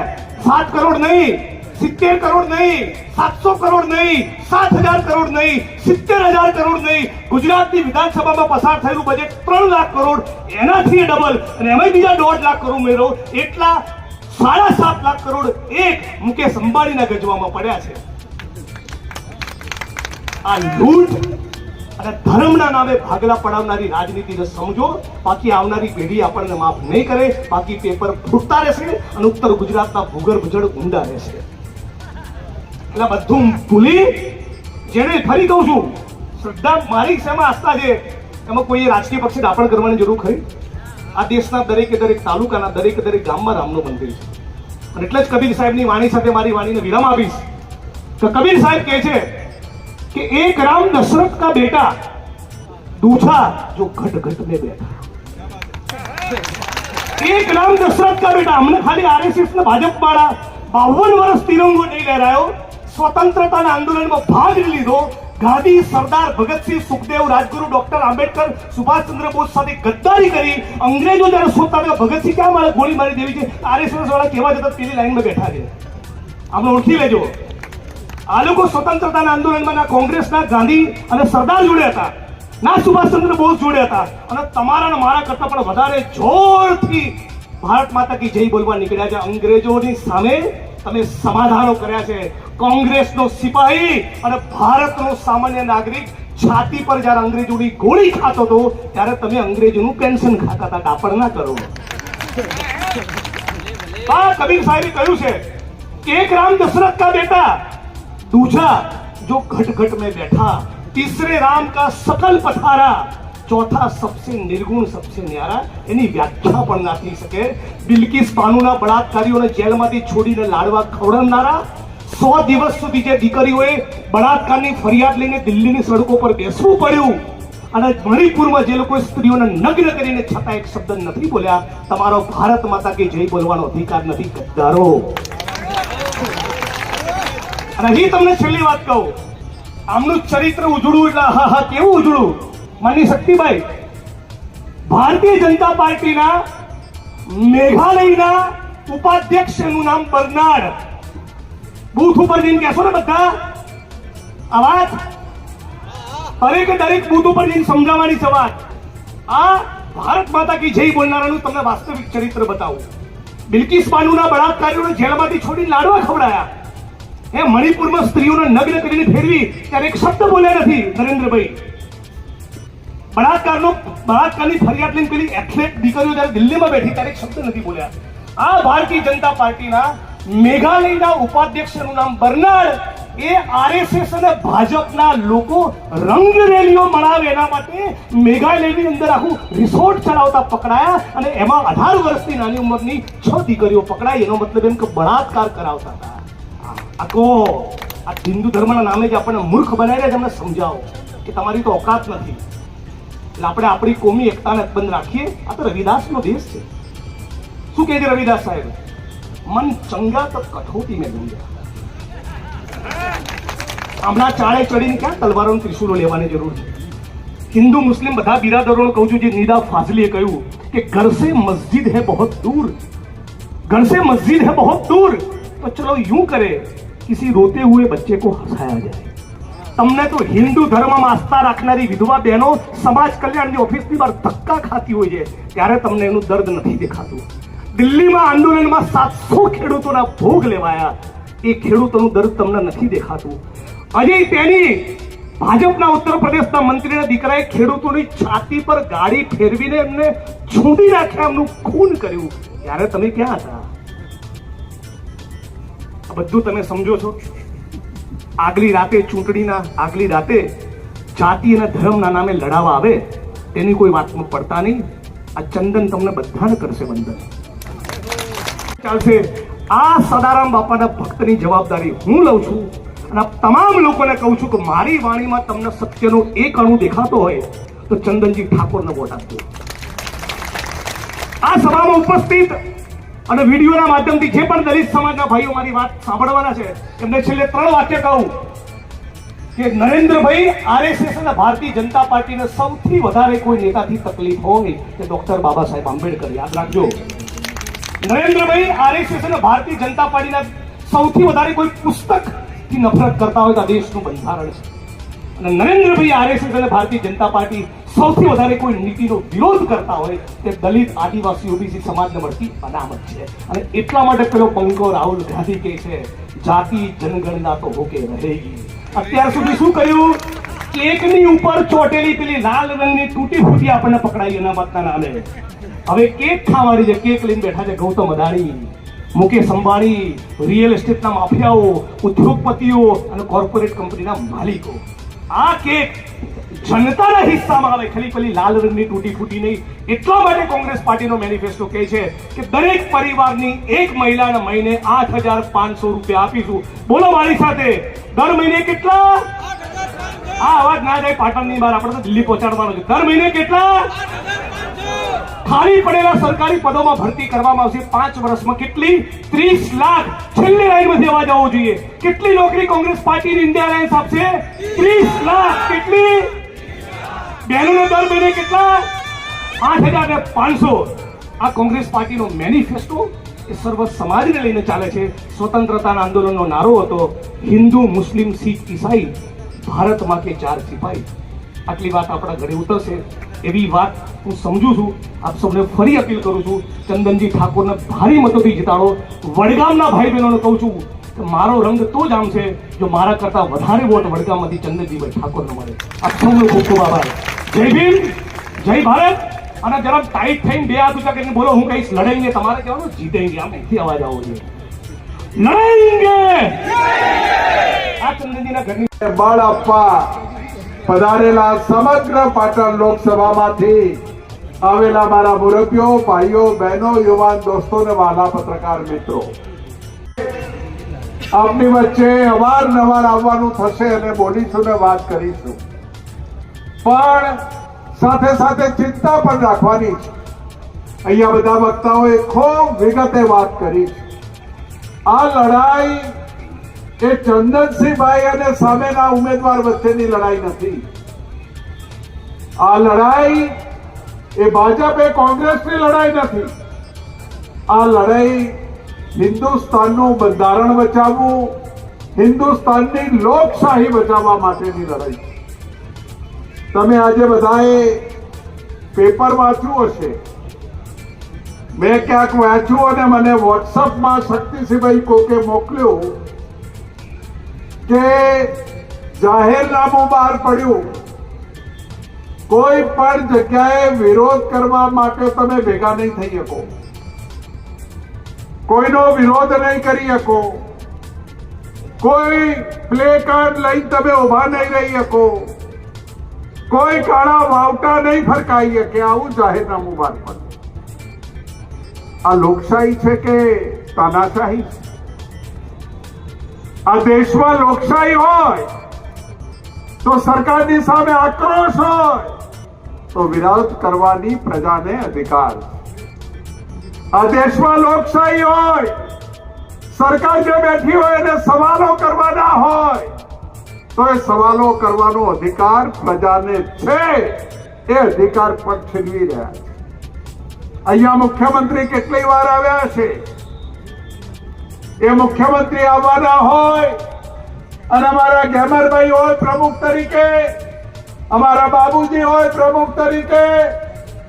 7 કરોડ નહીં, 70 કરોડ નહીં, 700 કરોડ નહીં, 7,000 કરોડ નહીં, 70,000 કરોડ નહીં. ગુજરાતની વિધાનસભામાં પસાર થયેલું બજેટ 3 લાખ કરોડ, એનાથી ડબલ, અને એમાં બીજા 1.5 લાખ કરોડ ઉમેરો, એટલા 7.5 લાખ કરોડ એક મુકેશ અંબાણીના ગજવામાં પડ્યા છે. આ લૂંટ અને ધર્મના નામે ભાગલા પડાવનારી રાજનીતિને સમજો, બાકી આવનારી પેઢી આપણને માફ નહીં કરે. બાકી પેપર ફૂટતા રહેશે અને ઉત્તર ગુજરાતના ભૂગર્ભ જળ ઊંડા રહેશે. એટલે બધું ભૂલી, જેને ફરી કહું છું, શ્રદ્ધા મારી શેમાં આસ્થા છે, એમાં કોઈ રાજકીય પક્ષે દાપણ કરવાની જરૂર ખરી? આ દેશના દરેકે દરેક તાલુકાના દરેકે દરેક ગામમાં રામનું મંદિર છે. અને એટલે જ કબીર સાહેબની વાણી સાથે મારી વાણીને વિરામ આપીશ. તો કબીર સાહેબ કહે છે कि एक राम दशरथ का बेटा, दूसरा जो घट घट में बैठा. एक राम दशरथ का बेटा. हमने खाली आरएसएस ने भाजप वाला 52 વર્ષ તિરંગો નહીં લહેરાયો, સ્વતંત્રતાના આંદોલનમાં ભાગ લીધો, ગાંધી, સરદાર ભગતસિંહ, સુખદેવ, રાજગુરુ, ડોક્ટર આંબેડકર, સુભાષચંદ્ર બોઝ સાથે ગદ્દારી કરી. અંગ્રેજો જયારે શોધતા હતા ભગતસિંહ ક્યાં મારે ગોળી મારી દેવી છે, આરએસએસ વાળા કેવા જતા પેલી લાઈનમાં બેઠા છે. આપણે ઓળખી લેજો. આ લોકો સ્વતંત્રતાના આંદોલનમાં ના કોંગ્રેસના, ગાંધી અને સરદાર જોડે હતા, ના સુભાષચંદ્ર બોઝ જોડે હતા. અને તમારા ને મારા કરતા પણ વધારે જોરથી ભારત માતા કી જય બોલવા નીકળ્યા છે. અંગ્રેજોની સામે તમે સમાધાનો કર્યા છે. કોંગ્રેસનો સિપાહી અને ભારતનો સામાન્ય નાગરિક છાતી પર જ્યારે અંગ્રેજોની ગોળી ખાતો હતો ત્યારે તમે અંગ્રેજોનું પેન્શન ખાતા હતા. દાપણ ના કરો. કબીર સાહેબે કહ્યું છે કે એક રામ દશરથ કા બેટા, दूसरा जो घट घट में बैठा, तीसरे राम का सकल पथारा, चौथा सबसे निर्गुण सबसे न्यारा. એની વ્યાખ્યા પણ ના થઈ શકે. બિલ્કિસ બાનુના બળાત્કારીઓને જેલમાંથી છોડીને લાડવા ખવડાવનારા, 100 દિવસ સુધી જે દીકરીઓએ બળાત્કારની ફરિયાદ લઈને દિલ્હીની સડકો પર બેસવું પડ્યું, અને મણિપુરમાં જે લોકો સ્ત્રીઓને નગ્ન કરીને છતાં એક શબ્દ નથી બોલ્યા, તમારો ભારત માતા કે જય બોલવાનો અધિકાર નથી. ગદ્દારો. અને હજી તમને છેલ્લી વાત કહું, આમનું ચરિત્ર ઉજળું એટલે હા હા કેવું ઉજળું. માનની શક્તિભાઈ, ભારતીય જનતા પાર્ટીના મેઘાલયના ઉપાધ્યક્ષ, એનું નામ બર્નાર્ડ. બૂથ ઉપર જઈને કહેશો ને બધા આ વાત, દરેક બૂથ ઉપર જઈને સમજાવવાની છે વાત. આ ભારત માતા કી જય બોલનારાનું તમને વાસ્તવિક ચરિત્ર બતાવું. બિલ્કિસ બાનુના બળાત્કારીઓને જેલમાંથી છોડી લાડવા ખવડાયા. એ મણિપુરમાં સ્ત્રીઓને નગ્ન કરીને ફેરવી ત્યારે એક શબ્દ બોલ્યા નથી નરેન્દ્રભાઈ. બળાત્કારની ફરિયાદ લઈને પેલી એથ્લેટ દીકરીઓ જ્યારે દિલ્હીમાં બેઠી ત્યારે એક શબ્દ નથી બોલ્યા. આ ભારતીય જનતા પાર્ટીના મેઘાલયના ઉપાધ્યક્ષનું નામ બર્નાર્ડ. એ આરએસએસ અને ભાજપના લોકો રંગ રેલીઓ મનાવે એના માટે મેઘાલયની અંદર આખું રિસોર્ટ ચલાવતા પકડાયા, અને એમાં 18 વર્ષની નાની ઉંમરની 6 દીકરીઓ પકડાઈ. એનો મતલબ એમ કે બળાત્કાર કરાવતા હતા. આ હિન્દુ ધર્મના નામે જે આપણને મૂર્ખ બનાવી રહ્યા છે, અમને સમજાવો કે તમારી તો ઓકાત નથી. એટલે આપણે આપણી કોમી એકતાને અકબંધ રાખીએ. આ તો રવિદાસનો દેશ છે. શું કહે છે રવિદાસ સાહેબ? મન ચંગા તો કઠોતી મેં દુંગા. હમણાં ચાળે ચડીને ક્યાં તલવારોને ત્રિશુલો લેવાની જરૂર છે? હિન્દુ મુસ્લિમ બધા બિરાદરોને કહું છું, જે નિદા ફાઝલીએ કહ્યું કે ઘર સે મસ્જિદ હૈ બહોત દૂર, ઘર સે મસ્જિદ હૈ બહોત દૂર, તો ચલો यूं કરે किसी रोते हुए बच्चे को हंसाया जाए. તમને તો હિન્દુ ધર્મમાં આસ્થા રાખનારી વિધવા બહેનો સમાજ કલ્યાણની ઓફિસની બહાર ધક્કા ખાતી હોય છે ત્યારે તમને એનું દર્દ નથી દેખાતું. દિલ્હીમાં આંદોલનમાં 700 ખેડૂતોના ભોગ લેવાયા, એ ખેડૂતોનું દર્દ તમને નથી દેખાતું. હજી તેની ભાજપના ઉત્તર પ્રદેશના મંત્રીના દીકરાએ ખેડૂતોની છાતી પર ગાડી ફેરવીને એમને છૂંદી નાખ્યા, એમનું ખૂન કર્યું. ત્યારે તમે ક્યાં હતા? બધું તમે સમજો છો. આગલી રાતે ચૂંટણીના આગલી રાતે જાતિ અને ધર્મના નામે લડાવા આવે તેની કોઈ વાતમાં પડતા નહીં. આ ચંદન તમને બધાને કરશે વંદન. ચાલશે. આ સદારામ બાપાના ભક્તની જવાબદારી હું લઉં છું અને આ તમામ લોકોને કહું છું કે મારી વાણીમાં તમને સત્યનો એક અણુ દેખાતો હોય તો ચંદનજી ઠાકોરને વોટ આપજો. આ સભામાં ઉપસ્થિત અને વિડીયોના માધ્યમથી જે પણ દલિત સમાજના ભાઈઓ મારી વાત સાંભળવાના છે એમને છેલ્લે 3 વાક્ય કહું કે નરેન્દ્રભાઈ આરએસએસ અને ભારતીય જનતા પાર્ટીને સૌથી વધારે કોઈ નેતાથી તકલીફ હોય કે ડોક્ટર બાબા સાહેબ આંબેડકર. યાદ રાખજો, નરેન્દ્રભાઈ આરએસએસ અને ભારતીય જનતા પાર્ટીના સૌથી વધારે કોઈ પુસ્તકથી નફરત કરતા હોય તો આ દેશનું બંધારણ છે. અને નરેન્દ્રભાઈ આરએસએસ અને ભારતીય જનતા પાર્ટી સૌથી વધારે કોઈ નીતિનો વિરોધ કરતા હોય તે દલિત, આદિવાસી, ઓબીસી સમાજને મળતી અનામત છે. અને એટલા માટે પેલો પંકો રાહુલ ગાંધી કહે છે જાતિ જનગણના તો હોકે રહેગી. અત્યાર સુધી શું કર્યું? કેકની ઉપર ચોટેલી પેલી લાલ રંગની તૂટી ફૂટી આપણને પકડાઈ અનામતના નામે. હવે કેક ખાવાની છે, કેક લઈને બેઠા છે ગૌતમ અદાણી, મુકેશ અંબાણી, રિયલ એસ્ટેટના માફિયાઓ, ઉદ્યોગપતિઓ અને કોર્પોરેટ કંપનીના માલિકો. આ કેક જનતાના હિસ્સામાં આવે, ખાલી પેલી લાલ રંગની તૂટી ફૂટી નહીં. એટલા માટે કોંગ્રેસ પાર્ટીનો મેનિફેસ્ટો કહે છે કે દરેક પરિવારની એક મહિલાના મહિને 8,500 રૂપિયા આપીશું. બોલો મારી સાથે, દર મહિને કેટલા? આ અવાજ ના જાય પાટણની બહાર, આપણે તો દિલ્હી પહોંચાડવાનો છે. દર મહિને કેટલા? ખાલી પડેલા સરકારી પદોમાં ભરતી કરવામાં આવશે 5 વર્ષમાં. કેટલી? 30 લાખ. છેલ્લી લાઈનમાંથી અવાજ આવવો જોઈએ. કેટલી નોકરી કોંગ્રેસ પાર્ટી ઇન્ડિયા અલાયન્સ આપશે? 30 લાખ. કેટલી? બહેનોને દર મહિને કેટલા? 8,500. આ કોંગ્રેસ પાર્ટીનો મેનિફેસ્ટો એ સર્વ સમાજને લઈને ચાલે છે. સ્વતંત્રતાના આંદોલનનો નારો હતો હિન્દુ, મુસ્લિમ, શીખ, ઈસાઈ, ભારતમાં કે 4 સિપાઈ. આટલી વાત આપણા ઘરે ઉતરશે એવી વાત હું સમજુ છું. આપ સૌને ફરી અપીલ કરું છું, ચંદનજી ઠાકોરને ભારી મતોથી જીતાડો. વડગામના ભાઈ બહેનોને કહું છું કે મારો રંગ તો જ આમ છે જો મારા કરતા વધારે વોટ વડગામમાંથી ચંદનજીભાઈ ઠાકોરને મળે. આપ સૌનો ખૂબ ખૂબ આભાર. જય ભીમ, જય ભારત. અને જરા ટાઈટ થઈને 2 હાથ ઊંચા કરીને બોલો, હું કહીશ લડાઈને, તમારે કહેવાનું જીતેંગે. આમ અહીંથી અવાજ આવવો જોઈએ, લડાઈને. આ ચંદનજીના ઘરની બળ આપવા પધારેલા સમગ્ર પાટણ લોકસભામાંથી આવેલા મારા મુરબ્બીઓ, ભાઈઓ, બહેનો, યુવાન દોસ્તોને વાલા પત્રકાર મિત્રો, આપની વચ્ચે અવારનવાર આવવાનું થશે અને બોલીશું ને વાત કરીશું, પણ સાથે સાથે ચિંતા પણ રાખવાની છે. અહીંયા બધા વક્તાઓએ ખૂબ વિગતે વાત કરી છે. આ લડાઈ એ ચંદનસિંહભાઈ અને સામેના ઉમેદવાર વચ્ચેની લડાઈ નથી. આ લડાઈ એ ભાજપે કોંગ્રેસની લડાઈ નથી. આ લડાઈ હિન્દુસ્તાનનું બંધારણ બચાવવું, હિન્દુસ્તાનની લોકશાહી બચાવવા માટેની લડાઈ છે. તમે આજે બધાએ પેપર વાંચ્યું હશે. મેં ક્યાંક વાંચ્યું અને મને વોટ્સઅપમાં શક્તિસિંહભાઈ કોકે મોકલ્યું કે જાહેરનામું બહાર પડ્યું, કોઈ પણ જગ્યાએ વિરોધ કરવા માટે તમે ભેગા નહીં થઈ શકો, કોઈનો વિરોધ નહીં કરી શકો, કોઈ પ્લે કાર્ડ લઈને તમે ઉભા નહીં રહી શકો, કોઈ કાળા વાવટા નહીં ફરકાઈ શકે. આવું જાહેરનામું બહાર પડ્યું. આ લોકશાહી છે કે તાનાશાહી છે? આ દેશમાં લોકશાહી હોય તો સરકારની સામે આક્રોશ હોય તો વિરોધ કરવાની પ્રજાને અધિકાર. આ દેશમાં લોકશાહી હોય, સરકાર જે બેઠી હોય એને સવાલો કરવાના હોય તો એ સવાલો કરવાનો અધિકાર પ્રજાને છે. એ અધિકાર પણ છીનવી રહ્યા છે. અહીંયા મુખ્યમંત્રી કેટલી વાર આવ્યા છે. એ મુખ્યમંત્રી આવવાના હોય અને અમારા ગેમરભાઈ હોય પ્રમુખ તરીકે, અમારા બાબુજી હોય પ્રમુખ તરીકે,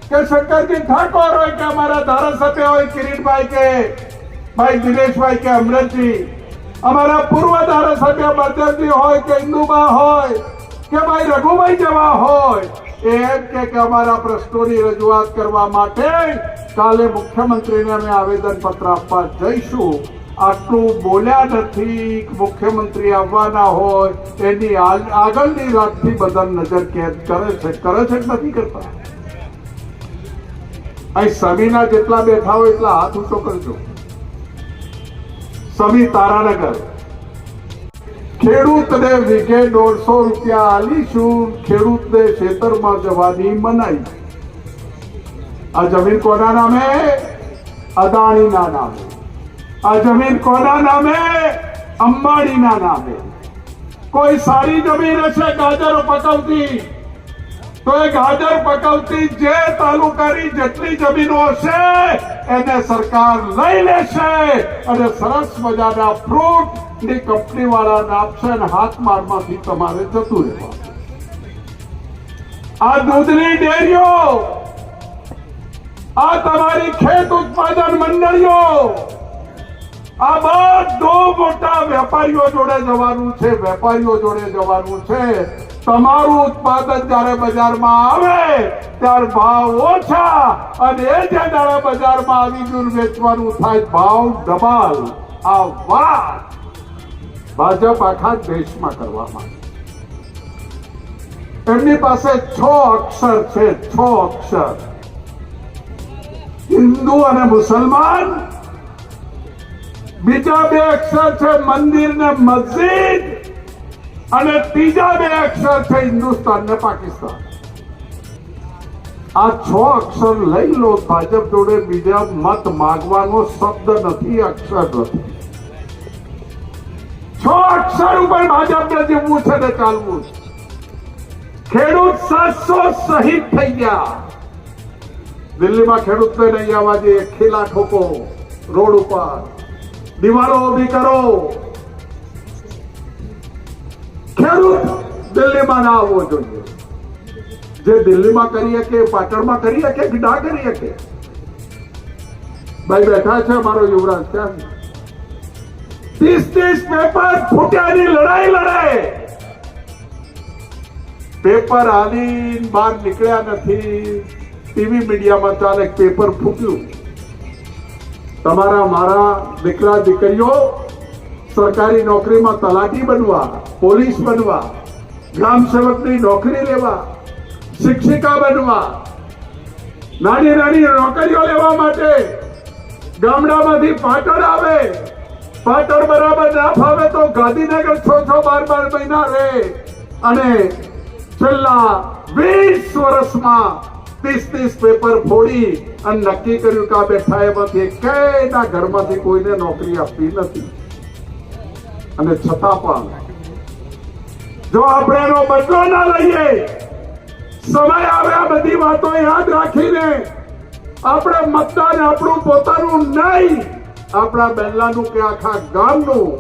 કે શંકરજી ઠાકોર હોય, કે અમારા ધારાસભ્ય હોય કિરીટભાઈ, કે ભાઈ દિનેશભાઈ, કે અમરતજી, અમારા પૂર્વ ધારાસભ્ય બળદેવજી હોય, કે ઇન્દુબા હોય, કે ભાઈ રઘુભાઈ જેવા હોય, એમ કે અમારા પ્રશ્નોની રજૂઆત કરવા માટે કાલે મુખ્યમંત્રીને અમે આવેદન પત્ર આપવા જઈશું. આટલું બોલ્યા નથી. મુખ્યમંત્રી આવવાના હોય એની આગળની રાતથી બધા નજર કેદ કરે છે કે નથી કરતા? અહીં સમીના જેટલા બેઠા હોય એટલા હાથ ઊંચો કરજો. સમી તારાનગર ખેડૂતને વીઘે 150 રૂપિયા આલીશું, ખેડૂતને ખેતરમાં જવાની મનાઈ. આ જમીન કોના નામે? અદાણીના નામે. આ જમીન કોના નામે? અંબાણીના નામે. કોઈ સારી જમીન હશે ગાજર પકવતી, તો એ ગાજર પકવતી જે તાલુકાની જેટલી જમીનો હશે એને સરકાર લઈ લેશે અને સરસ મજાના ફ્રૂટ ની કંપની વાળાને આપશે અને હાથમારમાંથી તમારે જતું રહેવાનું. આ દૂધની ડેરીઓ, આ તમારી ખેત ઉત્પાદન મંડળીઓ, આ બધું મોટા વેપારીઓ જોડે જવાનું છે, વેપારીઓ જોડે જવાનું છે. તમારું ઉત્પાદન જ્યારે બજારમાં આવે ત્યારે ભાવ ઓછા, અને એ જે દાડા બજારમાં આવી ગયું વેચવાનું થાય ભાવ ડબલ. આ વાત ભાજપ આખા દેશમાં કરવામાં. એમની પાસે 6 અક્ષર છે, 6 અક્ષર. હિન્દુ અને મુસલમાન. બીજા 2 અક્ષર છે મંદિર ને મસ્જિદ, અને ત્રીજા 2 અક્ષર છે હિન્દુસ્તાન ને પાકિસ્તાન. આ 6 અક્ષર લઈ લો. ભાજપ જોડે બીજા મત માંગવાનો શબ્દ નથી, અક્ષર નથી. 6 અક્ષર ઉપર ભાજપને જીવવું છે ને ચાલવું છે. ખેડૂત 700 શહીદ થઈ ગયા. દિલ્હીમાં ખેડૂતને નહીં આવવા જોઈએ. ખીલા ઠોકો રોડ ઉપર, દિવાલો ઉભી કરો. ખેડૂત દિલ્હીમાં ના આવવો જોઈએ. જે દિલ્હીમાં કરી શકે, પાટણમાં કરી શકે, ના કરી શકે. ભાઈ બેઠા છે અમારો યુવરાજ, ક્યાં 30 પેપર ફૂટ્યાની લડાઈ લડે. પેપર આલી બહાર નીકળ્યા નથી. ટીવી મીડિયામાં ચાલે પેપર ફૂટ્યું. તમારા મારા દીકરા દીકરીઓ સરકારી નોકરીમાં તલાટી બનવા, પોલીસ બનવા, ગ્રામ સેવકની નોકરી લેવા, શિક્ષિકા બનવા, નાની નાની નોકરીઓ લેવા માટે ગામડામાંથી પાટણ આવે. પાટણ બરાબર ના ફાવે તો ગાંધીનગર 6-12 મહિના રહે, અને છેલ્લા 20 વર્ષમાં 30 પેપર ફોડી અને નક્કી કર્યું કે આ બેઠા એમાંથી કઈના ઘરમાંથી કોઈને નોકરી આપવી નથી. અને છતાં પણ જો આપણે એનો બદલો ના લઈએ, સમય આવે આ બધી વાતો યાદ રાખીને આપણે મતદાન આપણું પોતાનું નહીં, આપણા બહેલાનું કે આખા ગામનું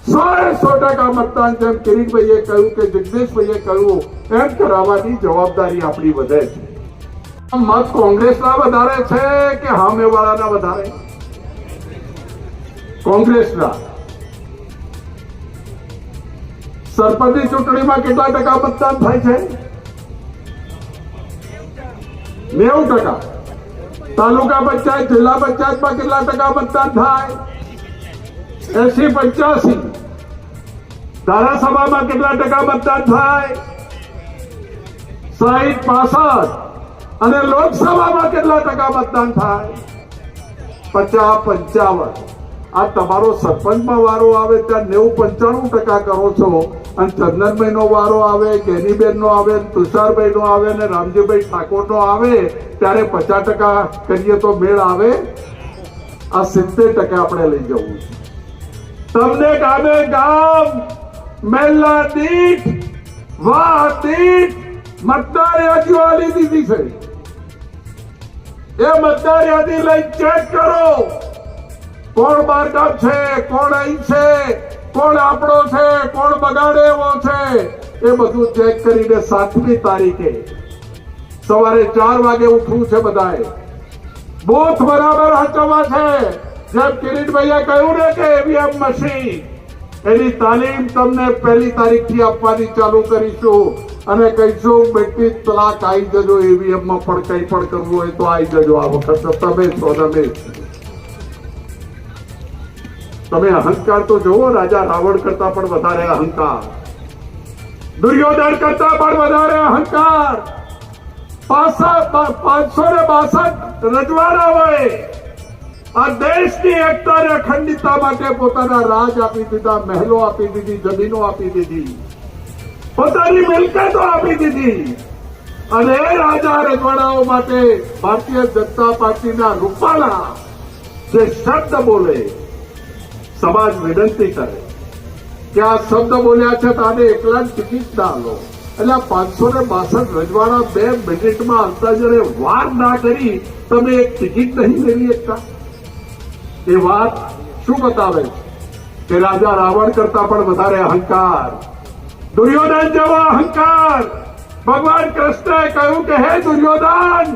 100% મતદાન, જેમ કિરીટભાઈએ કહ્યું કે જગદીશભાઈએ કહ્યું એમ કરાવવાની જવાબદારી આપણી વધે છે. મત કોંગ્રેસના વધારે છે કે સામેવાળાના વધારે? કોંગ્રેસના. સરપંચની ચૂંટણીમાં કેટલા ટકા મતદાન થાય છે? 90%. તાલુકા પંચાયત, જિલ્લા પંચાયતમાં કેટલા ટકા મતદાન થાય? 80-85. ધારાસભામાં કેટલા ટકા મતદાન થાય? 60-65. અને લોકસભામાં કેટલા ટકા મતદાન થાય? 50-55. આ તમારો સરપંચમાં વારો આવે ત્યાં 90-95% કરો છો, અને ચંદનભાઈ નો વારો આવે, ગેનીબેન નો આવે, તુષારભાઈ નો આવે, ને રામજીભાઈ ઠાકોર નો આવે ત્યારે 50% કરીએ તો મેળ આવે? આ 70% આપણે લઈ જવું છે. તમને ગામે ગામ, મહેલા દીઠ, વાહ દીઠ મતદાર યાદીઓ આલી દીધી છે. એ મતદાર યાદી લઈ ચેક કરો. કોણ બહારગામ છે, કોણ અહીં છે, કોણ આપણો છે, કોણ બગાડે એવો છે, એ બધું ચેક કરીને 7મી તારીખે સવારે 4 વાગે ઉઠવું છે. બધાએ બૂથ બરાબર હચવા છે. જેમ કિરીટભાઈએ કહ્યું ને કે ઈવીએમ મશીન, એની તાલીમ તમને 1લી તારીખથી આપવાની ચાલુ કરીશું, અને કહીશું બેટી તલાક આવી જજો. ઈવીએમ માં પણ કઈ પણ કરવું હોય તો આવી જજો. આ વખત તમે છો, તમે અહંકાર તો જોવો. રાજા રાવણ કરતા પણ વધારે અહંકાર, દુર્યોધન કરતા પણ વધારે અહંકાર. 562 રજવાડા હોય, આ દેશની એકતા અને અખંડિતતા માટે પોતાના રાજ આપી દીધા, મહેલો આપી દીધી, જમીનો આપી દીધી, પોતાની મિલકતો આપી દીધી. અને એ રાજા રજવાડાઓ માટે ભારતીય જનતા પાર્ટીના રૂપાલા જે શબ્દ બોલે, સમાજ વિનંતી કરે કે આ શબ્દ બોલ્યા છે તો આને એકલા ટિકિટ ના લો. એટલે 562 રજવાડા 2 મિનિટમાં અંદાજે વાર ના કરી તમે એક ટિકિટ નહીં લેવી શકતા. એ વાત શું બતાવે છે કે રાજા રાવણ કરતા પણ વધારે અહંકાર, દુર્યોધન જેવો અહંકાર. ભગવાન કૃષ્ણએ કહ્યું કે હે દુર્યોધન,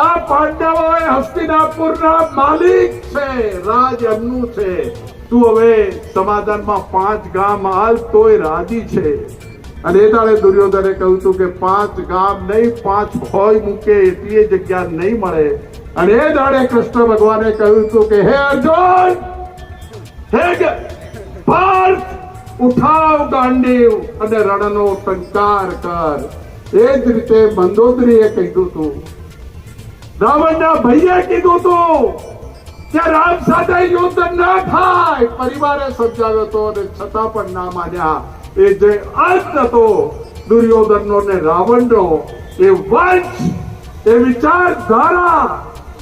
આ પાંડવો એ હસ્તિનાપુરના માલિક છે, રાજ એમનું છે. તું હવે સમાધાનમાં 5 ગામ હાલ તોય રાજી છે. અને એ દાડે દુર્યોધને કહ્યું હતું કે 5 ગામ નહીં, 5 ભોય મૂકે એટલી જગ્યા નહીં મળે. અને એ દાડે કૃષ્ણ ભગવાને કહ્યું હતું કે હે અર્જુન, હે પાર્થ, ઉઠાવ ગાંડીવ અને રણનો ટંકાર કર. એ જ રીતે મંદોદરીએ કીધું હતું, રાવણના ભાઈએ કીધું હતું કે રામ સાથે યુદ્ધ ના થાય. પરિવારે સમજાવ્યો હતો અને છતાં પણ ના માન્યા. એ જે અંત હતો દુર્યોધનનો ને રાવણનો, એ વંશ, એ વિચારધારા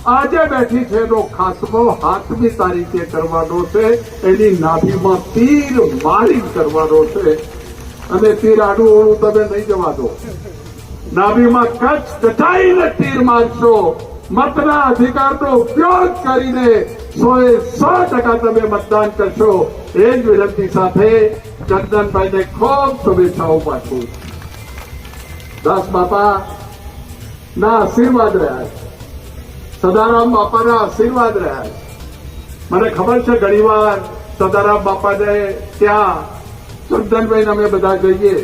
આજે બેઠી છે એનો ખાતમો 7મી તારીખે કરવાનો છે. એની નાભીમાં તીર મારી કરવાનો છે. અને તીર આડું ઓળું તમે નહીં જવા દો. નાભીમાં કચાઈને તીર મારશો. મતના અધિકારનો ઉપયોગ કરીને 100% તમે મતદાન કરશો. એ જ વિનંતી સાથે ચંદનભાઈને ખૂબ શુભેચ્છાઓ પાઠવું. દાસ બાપા ના આશીર્વાદ રહ્યા, સદારામ બાપાના આશીર્વાદ રહ્યા. મને ખબર છે ઘણીવાર સદારામ બાપાને ત્યાં ચંદનભાઈને અમે બધા જઈએ,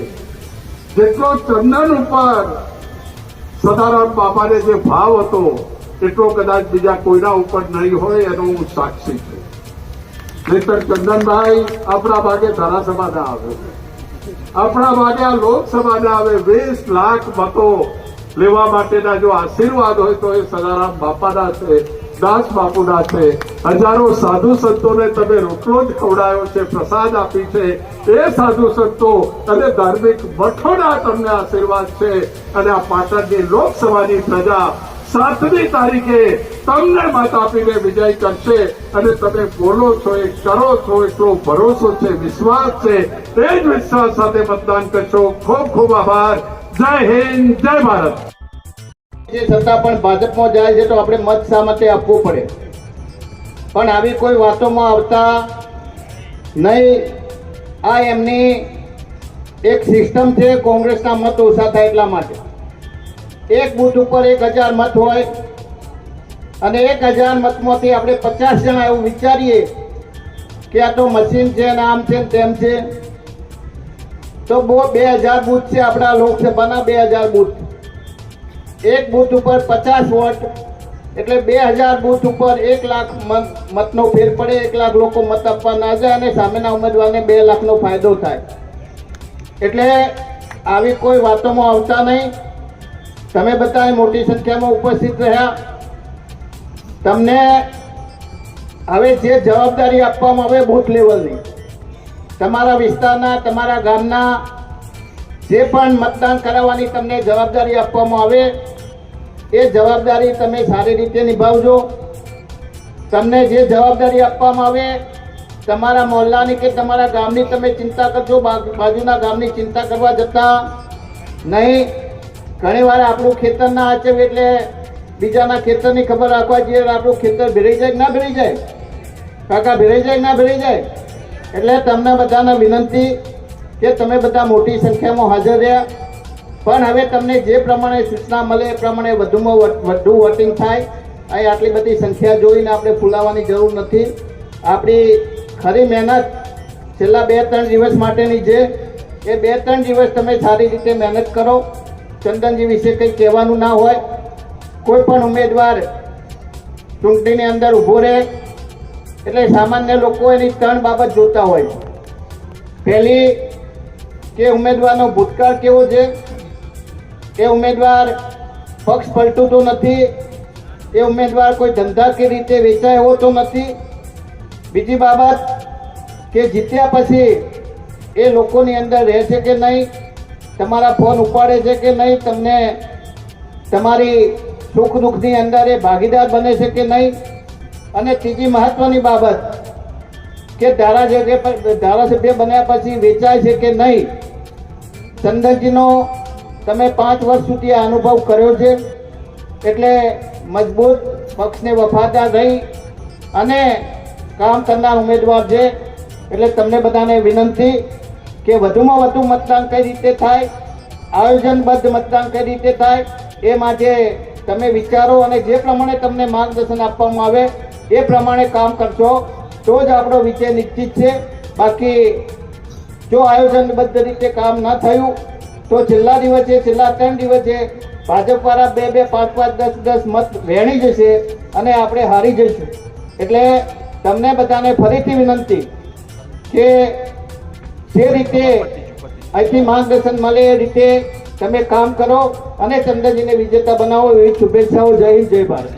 જેટલો ચંદન ઉપર સદારામ બાપાને જે ભાવ હતો એટલો કદાચ બીજા કોઈના ઉપર નહીં હોય, એનો હું સાક્ષી છું. નહીતર ચંદનભાઈ આપણા ભાગે ધારાસભાના આવે, આપણા ભાગે આ લોકસભાના આવે. 20 લાખ મતો લેવા માટેના જો આશીર્વાદ હોય તો એ સદારામ બાપાના છે, દાસ બાપુના છે. હજારો સાધુ સંતોને તમે રોટલો જ ખવડાયો છે, પ્રસાદ આપી છે. એ સાધુ સંતો અને ધાર્મિક મઠોના તમને આશીર્વાદ છે. અને આ પાટણની લોકસભાની પ્રજા 7મી તારીખે તમને મત આપીને વિજય કરશે. અને તમે બોલો છો, એ કરો છો, એટલો ભરોસો છે, વિશ્વાસ છે. એ જ વિશ્વાસ સાથે મતદાન કરશો. ખૂબ ખૂબ આભાર. જય હિન્દ, જય ભારત. જે છતાં પણ ભાજપમાં જાય છે તો આપણે મત શા માટે આપવું પડે? પણ આવી કોઈ વાતોમાં આવતા નહીં. આ એમની એક સિસ્ટમ છે, કોંગ્રેસના મત ઓછા થાય એટલા માટે. એક બૂથ ઉપર 1000 મત હોય અને 1000 મતમાંથી આપણે 50 જણા એવું વિચારીએ કે આ તો મશીન છે ને આમ છે ને તેમ છે, તો 2000 બૂથ છે આપણા લોકસભાના, 2000 બૂથ. એક બૂથ ઉપર 50 વોટ એટલે 2000 બૂથ ઉપર 1 લાખ મતનો ફેર પડે. 1 લાખ લોકો મત આપવા ના જાય અને સામેના ઉમેદવારને 2 લાખનો ફાયદો થાય. એટલે આવી કોઈ વાતોમાં આવતા નહીં. તમે બધા મોટી સંખ્યામાં ઉપસ્થિત રહ્યા. તમને હવે જે જવાબદારી આપવામાં આવે બૂથ લેવલની, તમારા વિસ્તારના, તમારા ગામના જે પણ મતદાન કરાવવાની તમને જવાબદારી આપવામાં આવે, એ જવાબદારી તમે સારી રીતે નિભાવજો. તમને જે જવાબદારી આપવામાં આવે તમારા મહોલ્લાની કે તમારા ગામની તમે ચિંતા કરજો, બાજુના ગામની ચિંતા કરવા જતા નહીં. ઘણીવાર આપણું ખેતર ના આચવે એટલે બીજાના ખેતરની ખબર રાખવા જઈએ, આપણું ખેતર ભેરાઈ જાય કે ના ભેરાઈ જાય? કાકા, ભેરાઈ જાય કે ના ભેરાઈ જાય? એટલે તમને બધાને વિનંતી કે તમે બધા મોટી સંખ્યામાં હાજર રહ્યા. પણ હવે તમને જે પ્રમાણે સૂચના મળે એ પ્રમાણે વધુમાં વધુ વોટિંગ થાય. અહીં આટલી બધી સંખ્યા જોઈને આપણે ફૂલાવાની જરૂર નથી. આપણી ખરી મહેનત છેલ્લા 2-3 દિવસ માટેની છે. એ 2-3 દિવસ તમે સારી રીતે મહેનત કરો. ચંદનજી વિશે કંઈ કહેવાનું ના હોય. કોઈ પણ ઉમેદવાર ચૂંટણીની અંદર ઊભો રહે એટલે સામાન્ય લોકો એની 3 બાબત જોતા હોય. પહેલી કે ઉમેદવારનો ભૂતકાળ કેવો છે, એ ઉમેદવાર પક્ષ પલટું તો નથી, એ ઉમેદવાર કોઈ ધંધાકીય રીતે વેચાય એવો તો નથી. બીજી બાબત કે જીત્યા પછી એ લોકોની અંદર રહે છે કે નહીં, તમારા ફોન ઉપાડે છે કે નહીં, તમને તમારી સુખ દુઃખની અંદર એ ભાગીદાર બને છે કે નહીં. અને ત્રીજી મહત્વની બાબત કે ધારાસભ્ય બન્યા પછી વેચાય છે કે નહીં. ચંદનજીનો તમે 5 વર્ષ સુધી આ અનુભવ કર્યો છે, એટલે મજબૂત પક્ષને વફાદાર રહી અને કામ કરનાર ઉમેદવાર છે. એટલે તમને બધાને વિનંતી કે વધુમાં વધુ મતદાન કઈ રીતે થાય, આયોજનબદ્ધ મતદાન કઈ રીતે થાય, એ માટે તમે વિચારો અને જે પ્રમાણે તમને માર્ગદર્શન આપવામાં આવે એ પ્રમાણે કામ કરશો તો જ આપણો વિજય નિશ્ચિત છે. બાકી જો આયોજનબદ્ધ રીતે કામ ન થયું તો છેલ્લા 3 દિવસે ભાજપવાળા 2-2, 5-5, 10-10 મત વહેણી જશે અને આપણે હારી જઈશું. એટલે તમને બધાને ફરીથી વિનંતી કે જે રીતે અહીંથી માર્ગદર્શન મળે એ રીતે તમે કામ કરો અને ચંદનજીને વિજેતા બનાવો એવી શુભેચ્છાઓ. જય હિન્દ, જય ભારત.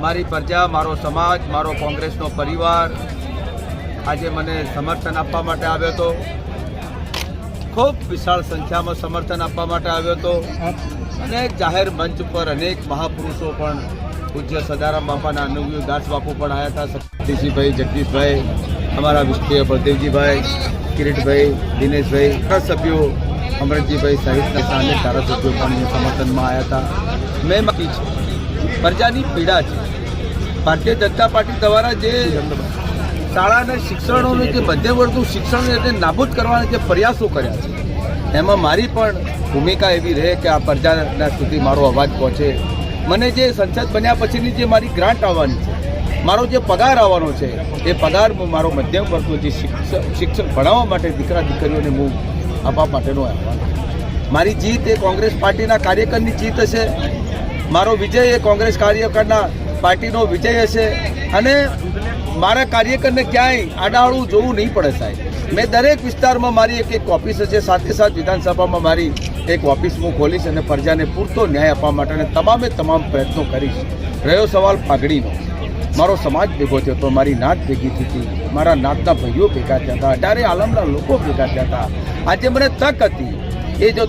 મારી પ્રજા, મારો સમાજ, મારો કોંગ્રેસનો પરિવાર આજે મને સમર્થન આપવા માટે આવ્યો હતો. ખૂબ વિશાળ સંખ્યામાં સમર્થન આપવા માટે આવ્યો હતો અને જાહેર મંચ પર અનેક મહાપુરુષો પણ પૂજ્ય સદારામ બાપાના અનુવ્યુ દાસ બાપુ પણ આવ્યા હતા. સતીશભાઈ, જગદીશભાઈ, અમારા વિષ્ણુ બળદેવજીભાઈ, કિરીટભાઈ, દિનેશભાઈ, સભ્યો અમરતજીભાઈ સહિતના અનેક ધારાસભ્યો પણ સમર્થનમાં આવ્યા હતા. મેં માગી છે પ્રજાની પીડા છે. ભારતીય જનતા પાર્ટી દ્વારા જે શાળાના શિક્ષણોનું જે મધ્યમ વર્ગનું શિક્ષણ એને નાબૂદ કરવાના જે પ્રયાસો કર્યા છે એમાં મારી પણ ભૂમિકા એવી રહે કે આ પ્રજાના સુધી મારો અવાજ પહોંચે. મને જે સંસદ બન્યા પછીની જે મારી ગ્રાન્ટ આવવાની છે, મારો જે પગાર આવવાનો છે, એ પગાર મારો મધ્યમ વર્ગનું જે શિક્ષણ ભણાવવા માટે દીકરા દીકરીઓને હું આપવા માટેનો આવવાનો. મારી જીત એ કોંગ્રેસ પાર્ટીના કાર્યકરની જીત હશે. મારો વિજય એ કોંગ્રેસ કાર્યકરના પાર્ટીનો વિજય હશે અને મારા કાર્યકરને ક્યાંય આડાહળું જોવું નહીં પડે સાહેબ. મેં દરેક વિસ્તારમાં મારી એક ઓફિસ હશે, સાથે વિધાનસભામાં મારી એક ઓફિસ હું ખોલીશ અને પ્રજાને પૂરતો ન્યાય આપવા માટે અને તમામ પ્રયત્નો કરીશ. રહ્યો સવાલ પાઘડીનો, મારો સમાજ ભેગો થયો હતો, મારી નાત ભેગી થઈ હતી, મારા નાતના ભાઈઓ ભેગા થયા હતા, 18 આલમના લોકો ભેગા થયા હતા. આજે મને તક હતી, એ જો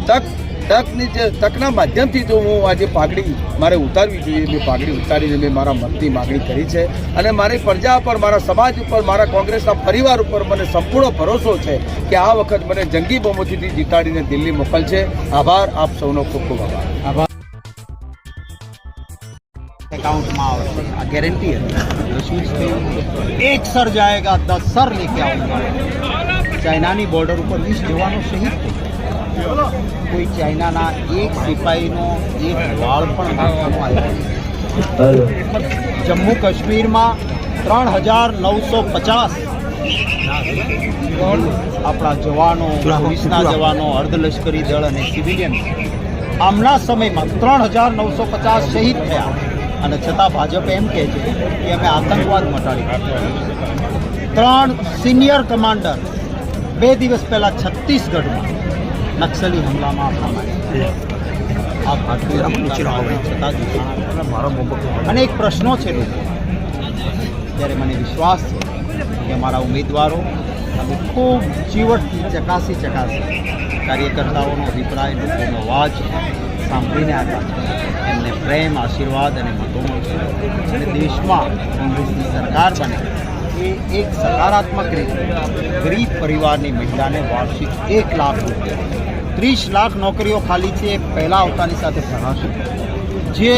તકના માધ્યમથી જો હું આજે પાઘડી મારે ઉતારવી જોઈએ, મેં પાઘડી ઉતારીને મેં મારા મતની માગણી કરી છે અને મારી પ્રજા પર, મારા સમાજ ઉપર, મારા કોંગ્રેસના પરિવાર ઉપર મને સંપૂર્ણ ભરોસો છે કે આ વખત મને જંગી બહુમતીથી જીતાડીને દિલ્હી મોકલશે. આભાર, આપ સૌનો ખૂબ ખૂબ આભાર. अकाउंट में आ गारंटी है. एक सर जाएगा 10 सर लेके आऊंगा. चाइनानी बॉर्डर पर 20 जवानों शहीद थे. कोई चाइनाना एक सिपाहीनो एक वाળ પણ નાખવામાં આવ્યો. જમ્મુ કાશ્મીરમાં 3950 આપણા જવાનો, પોલીસના જવાનો, અર્ધલશ્કરી દળ અને સિવિલિયન આમના સમયમાં 3950 શહીદ થયા અને છતાં ભાજપ એમ કહે છે કે અમે આતંકવાદ મટાડી. 3 સિનિયર કમાન્ડર 2 દિવસ પહેલા છત્તીસગઢમાં નક્સલી હુમલામાં આપણા માર્યા. આ ભારતીય છતાં અનેક પ્રશ્નો છે લોકો. ત્યારે મને વિશ્વાસ છે કે અમારા ઉમેદવારો અમે ખૂબ ચીવટથી ચકાસી કાર્યકર્તાઓનો અભિપ્રાય, લોકોનો અવાજ સાંભળીને આવ્યા છે. એમને પ્રેમ, આશીર્વાદ અને મતો મળશે અને દેશમાં કોંગ્રેસની સરકાર બને એ એક સકારાત્મક રીતે ગરીબ પરિવારની મહિલાને વાર્ષિક 1 લાખ રૂપિયા, 30 લાખ નોકરીઓ ખાલી છે એ પહેલાં આવતાની સાથે ભરાશે. જે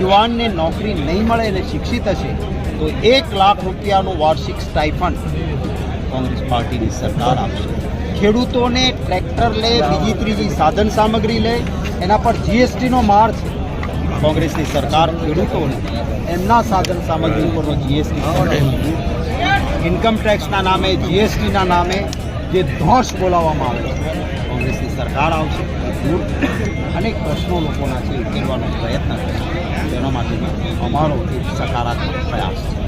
યુવાનને નોકરી નહીં મળે અને શિક્ષિત હશે તો 1 લાખ રૂપિયાનું વાર્ષિક સ્ટાઇફંડ કોંગ્રેસ પાર્ટીની સરકાર આપશે. ખેડૂતોને ટ્રેક્ટર લે, બીજી ત્રીજી સાધન સામગ્રી લે, એના પર જીએસટીનો માર છે. કોંગ્રેસની સરકાર ખેડૂતોને એમના સાધન સામગ્રી ઉપરનો જીએસટી, ઇન્કમ ટેક્સના નામે, જીએસટીના નામે જે ધોષ બોલાવવામાં આવે છે, કોંગ્રેસની સરકાર આવશે. અનેક પ્રશ્નો લોકોના છે ઉકેલવાનો પ્રયત્ન કરશે. તેના માટે અમારો એક સકારાત્મક પ્રયાસ છે.